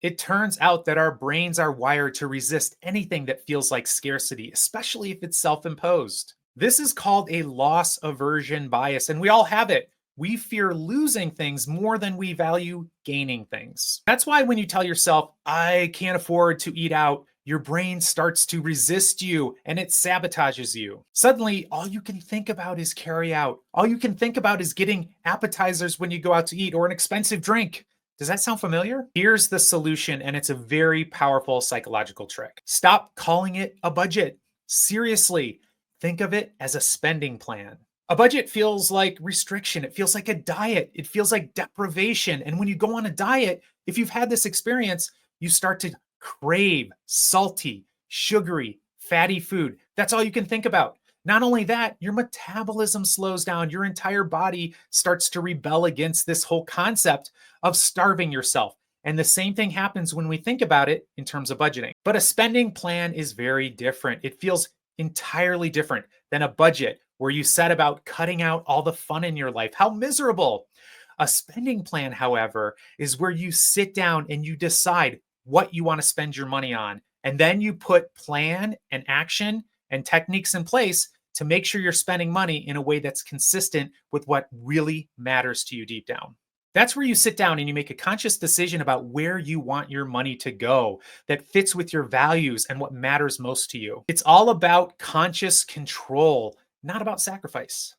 It turns out that our brains are wired to resist anything that feels like scarcity, especially if it's self imposed. This is called a loss aversion bias, and we all have it. We fear losing things more than we value gaining things. That's why when you tell yourself, I can't afford to eat out, your brain starts to resist you and it sabotages you. Suddenly, all you can think about is carry out. All you can think about is getting appetizers when you go out to eat or an expensive drink. Does that sound familiar? Here's the solution, and it's a very powerful psychological trick. Stop calling it a budget. Seriously, think of it as a spending plan. A budget feels like restriction. It feels like a diet. It feels like deprivation. And when you go on a diet, if you've had this experience, you start to crave salty, sugary, fatty food. That's all you can think about. Not only that, your metabolism slows down. Your entire body starts to rebel against this whole concept of starving yourself. And the same thing happens when we think about it in terms of budgeting. But a spending plan is very different. It feels entirely different than a budget where you set about cutting out all the fun in your life. How miserable. A spending plan, however, is where you sit down and you decide what you want to spend your money on. And then you put plan and action and techniques in place to make sure you're spending money in a way that's consistent with what really matters to you deep down. That's where you sit down and you make a conscious decision about where you want your money to go that fits with your values and what matters most to you. It's all about conscious control, not about sacrifice.